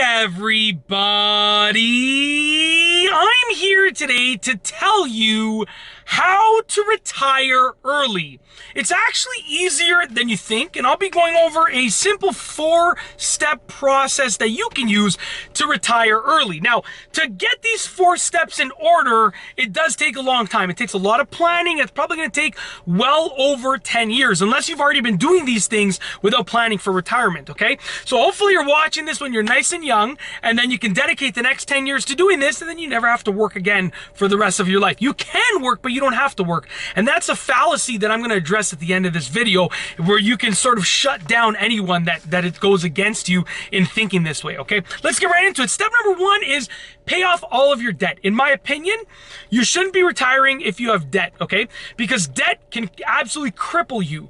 everybody! I'm here today to tell you how to retire early. It's actually easier than you think, and I'll be going over a simple 4-step process that you can use to retire early. Now, to get these 4 steps in order, it does take a long time. It takes a lot of planning. It's probably going to take well over 10 years, unless you've already been doing these things without planning for retirement, okay? So hopefully you're watching this when you're nice and young, and then you can dedicate the next 10 years to doing this, and then you never have to work again for the rest of your life. You can work, but you don't have to work. And that's a fallacy that I'm going to address at the end of this video, where you can sort of shut down anyone that it goes against you in thinking this way, okay? Let's get right into it. Step number 1 is pay off all of your debt. In my opinion, you shouldn't be retiring if you have debt, okay? Because debt can absolutely cripple you.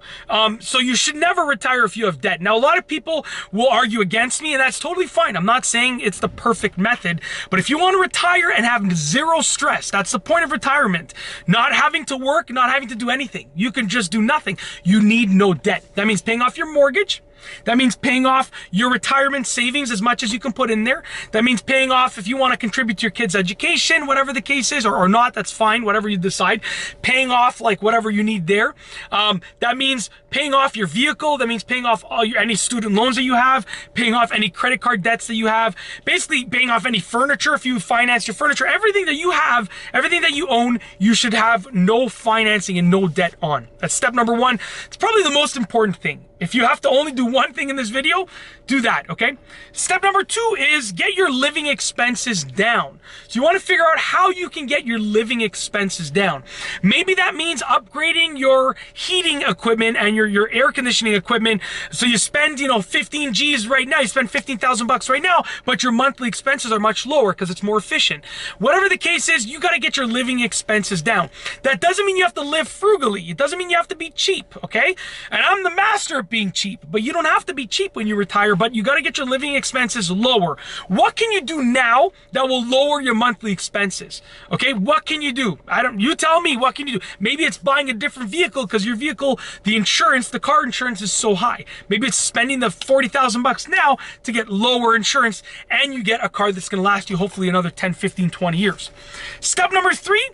So you should never retire if you have debt. Now, a lot of people will argue against me, and that's totally fine. I'm not saying it's the perfect method, but if you want to retire and have zero stress, that's the point of retirement. Not having to work, not having to do anything. You can just do nothing. You need no debt. That means paying off your mortgage. That means paying off your retirement savings as much as you can put in there. That means paying off if you want to contribute to your kids' education, whatever the case is, or not, that's fine, whatever you decide. Paying off like whatever you need there. That means paying off your vehicle. That means paying off any student loans that you have, paying off any credit card debts that you have, basically paying off any furniture if you finance your furniture. Everything that you have, everything that you own, you should have no financing and no debt on. That's step number 1. It's probably the most important thing. If you have to only do one thing in this video, do that, okay? Step number 2 is get your living expenses down. So you want to figure out how you can get your living expenses down. Maybe that means upgrading your heating equipment and your air conditioning equipment. So you spend, 15 G's right now, you spend 15,000 bucks right now, but your monthly expenses are much lower because it's more efficient. Whatever the case is, you got to get your living expenses down. That doesn't mean you have to live frugally. It doesn't mean you have to be cheap, okay? And I'm the master at being cheap, but you don't have to be cheap when you retire, but you got to get your living expenses lower. What can you do now that will lower your monthly expenses? Okay, what can you do? You tell me, what can you do? Maybe it's buying a different vehicle because your vehicle, the car insurance is so high. Maybe it's spending the 40,000 bucks now to get lower insurance, and you get a car that's going to last you hopefully another 10, 15, 20 years. Step number 3,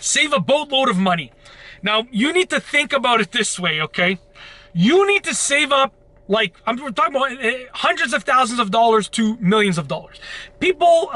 save a boatload of money. Now, you need to think about it this way, okay? You need to save up, we're talking about hundreds of thousands of dollars to millions of dollars. People,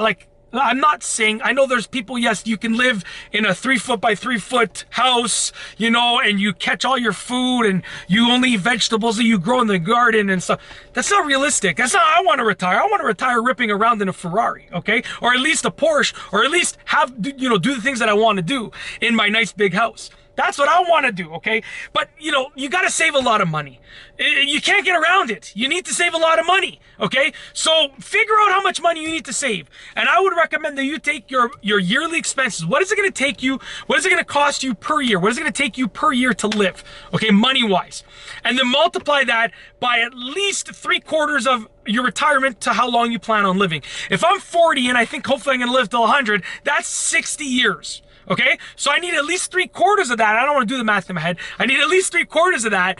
I'm not saying, I know there's people, yes, you can live in a 3-foot by 3-foot house, and you catch all your food and you only eat vegetables that you grow in the garden and stuff. That's not realistic. That's not how I want to retire. I want to retire ripping around in a Ferrari, okay? Or at least a Porsche, or at least do the things that I want to do in my nice big house. That's what I want to do, okay? But, you got to save a lot of money. You can't get around it. You need to save a lot of money, okay? So figure out how much money you need to save. And I would recommend that you take your yearly expenses. What is it going to take you? What is it going to cost you per year? What is it going to take you per year to live, okay, money-wise? And then multiply that by at least 3/4 of your retirement to how long you plan on living. If I'm 40 and I think hopefully I'm going to live till 100, that's 60 years. Okay, so I need at least 3/4 of that. I don't want to do the math in my head. I need at least 3/4 of that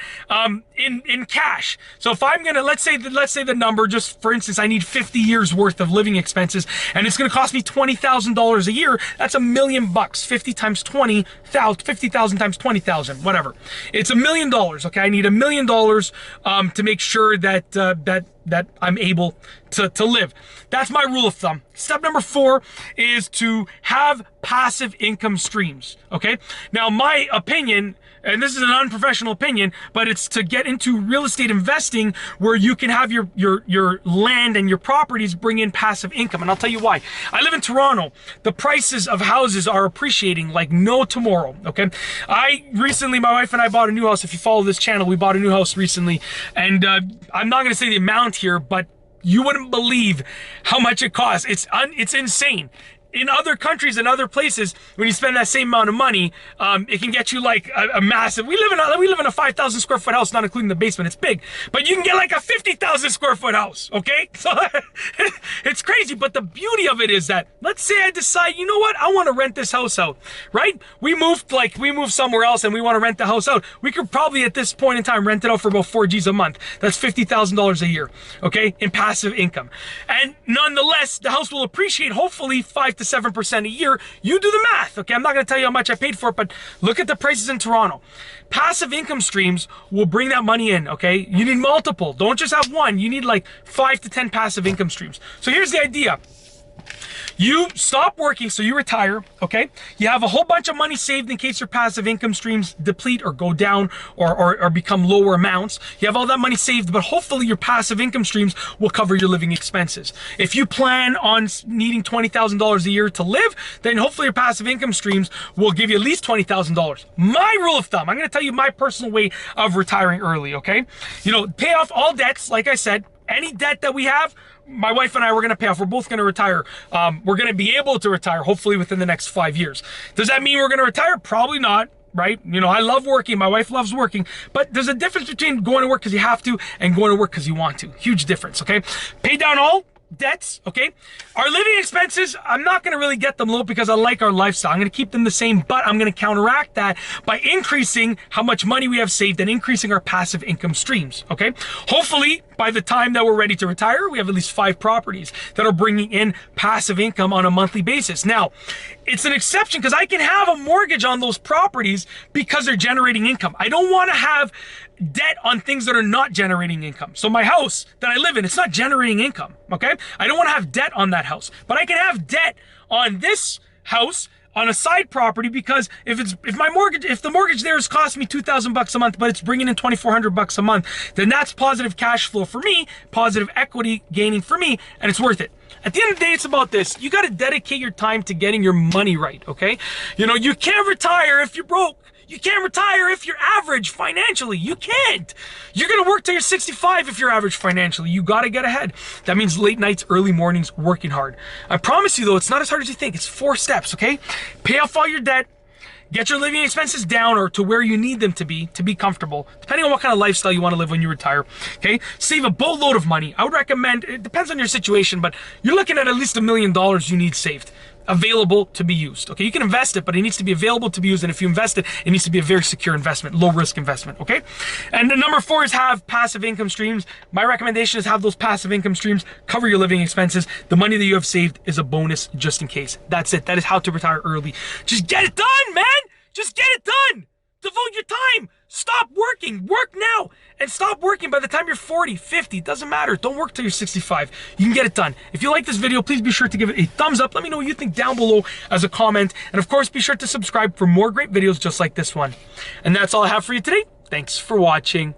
in cash. So if I'm gonna let's say the number, just for instance, I need 50 years worth of living expenses, and it's gonna cost me $20,000 a year. That's $1 million. 50 times 20,000, 50,000 times 20,000, whatever. It's $1 million. Okay, I need $1 million to make sure that that I'm able to live. That's my rule of thumb. Step number 4 is to have passive income streams, okay? Now, my opinion, and this is an unprofessional opinion, but it's to get into real estate investing where you can have your land and your properties bring in passive income. And I'll tell you why. I live in Toronto. The prices of houses are appreciating like no tomorrow, okay? My wife and I bought a new house. If you follow this channel, we bought a new house recently. And I'm not gonna say the amount here, but you wouldn't believe how much it costs. It's insane. in other countries and other places, when you spend that same amount of money, it can get you like a massive. We live in a 5,000 square foot house, not including the basement. It's big, but you can get like a 50,000 square foot house. Okay, so it's crazy. But the beauty of it is that, let's say I decide, you know what, I want to rent this house out. Right? We moved somewhere else and we want to rent the house out. We could probably at this point in time rent it out for about 4 G's a month. That's $50,000 a year. Okay, in passive income, and nonetheless, the house will appreciate hopefully 5 to 7% a year. You do the math, okay? I'm not going to tell you how much I paid for it, but look at the prices in Toronto. Passive income streams will bring that money in, okay? You need multiple. Don't just have one. You need like 5 to 10 passive income streams. So here's the idea. You stop working, so you retire, okay? You have a whole bunch of money saved in case your passive income streams deplete or go down or become lower amounts. You have all that money saved, but hopefully your passive income streams will cover your living expenses. If you plan on needing $20,000 a year to live, then hopefully your passive income streams will give you at least $20,000. My rule of thumb, I'm going to tell you my personal way of retiring early, okay? You know, pay off all debts, like I said. Any debt that we have, my wife and I, we're going to pay off. We're both going to retire. We're going to be able to retire, hopefully within the next 5 years. Does that mean we're going to retire? Probably not, right? You know, I love working. My wife loves working. But there's a difference between going to work because you have to and going to work because you want to. Huge difference, okay? Pay down all debts, okay? Our living expenses, I'm not going to really get them low because I like our lifestyle. I'm going to keep them the same, but I'm going to counteract that by increasing how much money we have saved and increasing our passive income streams, okay? Hopefully, by the time that we're ready to retire, we have at least 5 properties that are bringing in passive income on a monthly basis. Now, it's an exception because I can have a mortgage on those properties because they're generating income. I don't want to have debt on things that are not generating income. So my house that I live in, it's not generating income, okay? I don't want to have debt on that house, but I can have debt on this house on a side property because if the mortgage there is costing me $2,000 a month, but it's bringing in $2,400 a month, then that's positive cash flow for me, positive equity gaining for me, and it's worth it. At the end of the day, it's about this. You got to dedicate your time to getting your money right, okay? You know, you can't retire if you're broke. You can't retire if you're average financially. You can't. You're going to work till you're 65 if you're average financially. You got to get ahead. That means late nights, early mornings, working hard. I promise you, though, it's not as hard as you think. It's 4 steps, okay? Pay off all your debt. Get your living expenses down or to where you need them to be comfortable, depending on what kind of lifestyle you want to live when you retire, okay? Save a boatload of money. I would recommend, it depends on your situation, but you're looking at least $1 million you need saved, available to be used, okay? You can invest it, but it needs to be available to be used, and if you invest it, it needs to be a very secure investment, low risk investment, okay? And the number 4 is have passive income streams. My recommendation is have those passive income streams cover your living expenses. The money that you have saved is a bonus just in case. That's it. That is how to retire early. Just get it done, man! Just get it done! Devote your time! Stop working! Work now! And stop working by the time you're 40, 50. Doesn't matter. Don't work till you're 65. You can get it done. If you like this video, please be sure to give it a thumbs up. Let me know what you think down below as a comment. And of course, be sure to subscribe for more great videos just like this one. And that's all I have for you today. Thanks for watching.